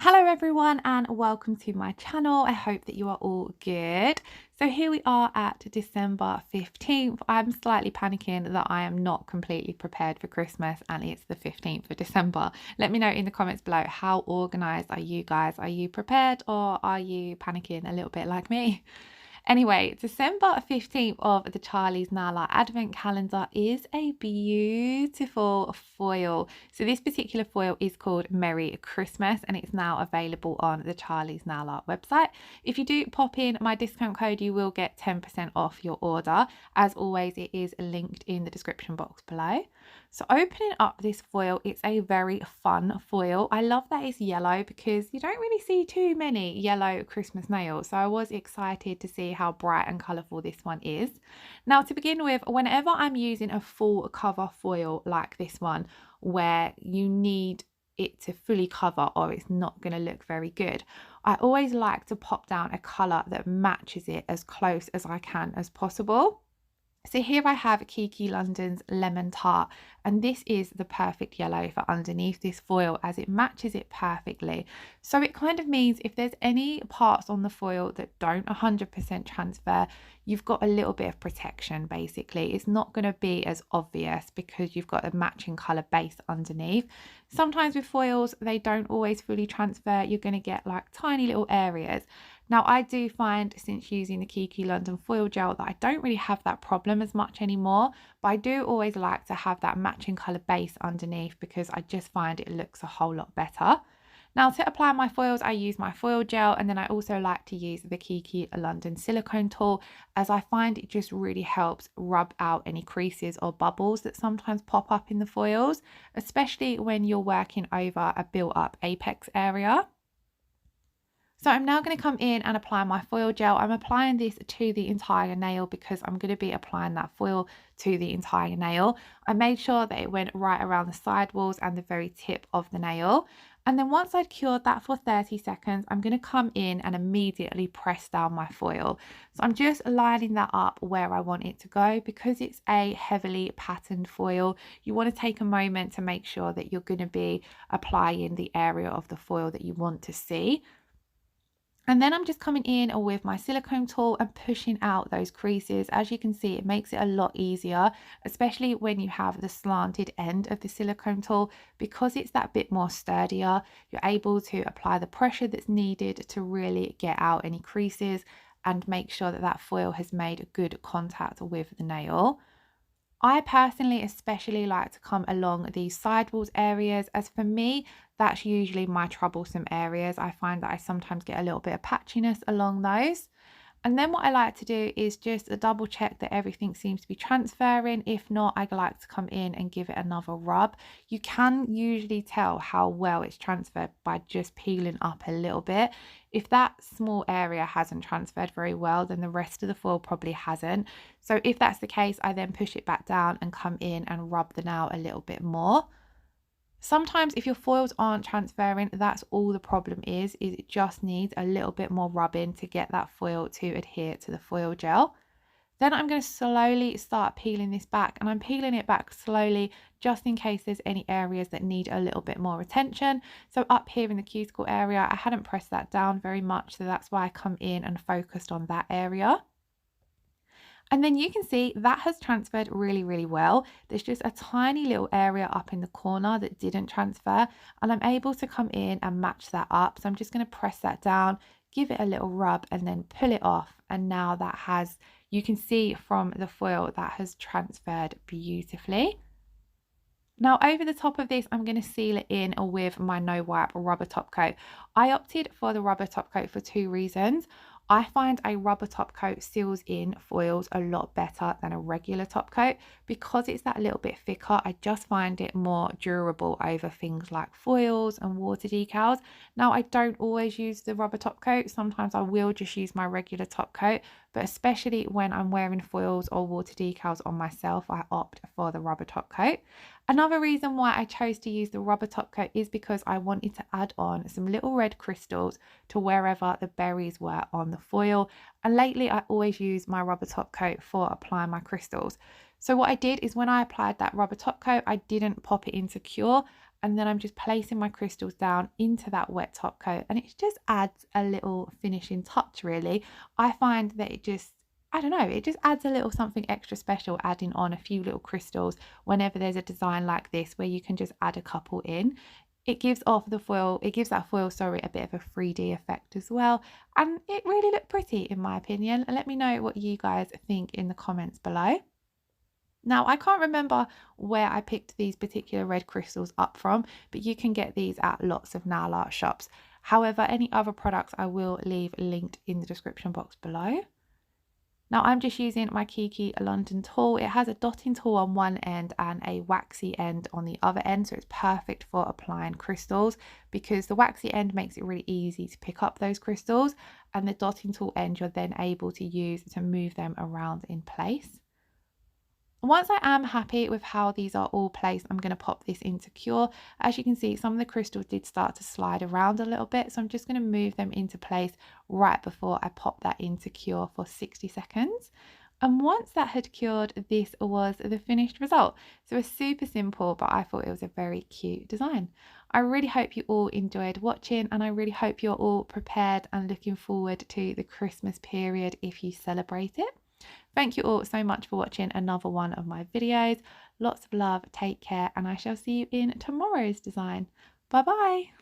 Hello everyone and welcome to my channel. I hope that you are all good. So here we are at December 15th. I'm slightly panicking that I am not completely prepared for Christmas and it's the 15th of December. Let me know in the comments below, how organized are you guys? Are you prepared or are you panicking a little bit like me? Anyway, December 15th of the Charlie's Nala Advent Calendar is a beautiful foil. So this particular foil is called Merry Christmas and it's now available on the Charlie's Nala website. If you do pop in my discount code, you will get 10% off your order. As always, it is linked in the description box below. So opening up this foil, it's a very fun foil. I love that it's yellow because you don't really see too many yellow Christmas nails. So I was excited to see how bright and colourful this one is. Now to begin with, whenever I'm using a full cover foil like this one, where you need it to fully cover or it's not going to look very good, I always like to pop down a colour that matches it as close as I can as possible. So here I have Kiki London's Lemon Tart, and this is the perfect yellow for underneath this foil as it matches it perfectly. So it kind of means if there's any parts on the foil that don't 100% transfer, you've got a little bit of protection basically. It's not going to be as obvious because you've got a matching colour base underneath. Sometimes with foils, they don't always fully transfer. You're going to get like tiny little areas. Now, I do find since using the Kiki London foil gel that I don't really have that problem as much anymore, but I do always like to have that matching colour base underneath because I just find it looks a whole lot better. Now, to apply my foils, I use my foil gel, and then I also like to use the Kiki London silicone tool as I find it just really helps rub out any creases or bubbles that sometimes pop up in the foils, especially when you're working over a built up apex area. So I'm now going to come in and apply my foil gel. I'm applying this to the entire nail because I'm going to be applying that foil to the entire nail. I made sure that it went right around the side walls and the very tip of the nail. And then once I'd cured that for 30 seconds, I'm going to come in and immediately press down my foil. So I'm just lining that up where I want it to go because it's a heavily patterned foil. You want to take a moment to make sure that you're going to be applying the area of the foil that you want to see. And then I'm just coming in with my silicone tool and pushing out those creases. As you can see, it makes it a lot easier, especially when you have the slanted end of the silicone tool, because it's that bit more sturdier. You're able to apply the pressure that's needed to really get out any creases and make sure that that foil has made good contact with the nail. I personally especially like to come along these sidewalls areas, as for me that's usually my troublesome areas. I find that I sometimes get a little bit of patchiness along those. And then what I like to do is just double check that everything seems to be transferring. If not, I like to come in and give it another rub. You can usually tell how well it's transferred by just peeling up a little bit. If that small area hasn't transferred very well, then the rest of the foil probably hasn't. So if that's the case, I then push it back down and come in and rub the nail a little bit more. Sometimes if your foils aren't transferring, that's all the problem is it just needs a little bit more rubbing to get that foil to adhere to the foil gel. Then I'm going to slowly start peeling this back, and I'm peeling it back slowly just in case there's any areas that need a little bit more attention. So up here in the cuticle area, I hadn't pressed that down very much, so that's why I come in and focused on that area. And then you can see that has transferred really, really well. There's just a tiny little area up in the corner that didn't transfer, and I'm able to come in and match that up. So I'm just going to press that down, give it a little rub and then pull it off. And now that has, you can see from the foil that has transferred beautifully. Now over the top of this, I'm going to seal it in with my no wipe rubber top coat. I opted for the rubber top coat for two reasons. I find a rubber top coat seals in foils a lot better than a regular top coat because it's that little bit thicker. I just find it more durable over things like foils and water decals. Now I don't always use the rubber top coat. Sometimes I will just use my regular top coat, but especially when I'm wearing foils or water decals on myself, I opt for the rubber top coat. Another reason why I chose to use the rubber top coat is because I wanted to add on some little red crystals to wherever the berries were on the foil. And lately I always use my rubber top coat for applying my crystals. So what I did is when I applied that rubber top coat, I didn't pop it into cure. and then I'm just placing my crystals down into that wet top coat, and it just adds a little finishing touch really. I find that it just, I don't know, it just adds a little something extra special, adding on a few little crystals whenever there's a design like this where you can just add a couple in. It gives off the foil, it gives that foil, sorry, a bit of a 3D effect as well. And it really looked pretty in my opinion. And let me know what you guys think in the comments below. Now, I can't remember where I picked these particular red crystals up from, but you can get these at lots of nail art shops. However, any other products I will leave linked in the description box below. Now I'm just using my Kiki London tool. It has a dotting tool on one end and a waxy end on the other end, so it's perfect for applying crystals because the waxy end makes it really easy to pick up those crystals, and the dotting tool end you're then able to use to move them around in place. Once I am happy with how these are all placed, I'm going to pop this into cure. As you can see, some of the crystals did start to slide around a little bit, so I'm just going to move them into place right before I pop that into cure for 60 seconds. And once that had cured, this was the finished result. So it's super simple, but I thought it was a very cute design. I really hope you all enjoyed watching, and I really hope you're all prepared and looking forward to the Christmas period if you celebrate it. Thank you all so much for watching another one of my videos. Lots of love, take care, and I shall see you in tomorrow's design. Bye bye.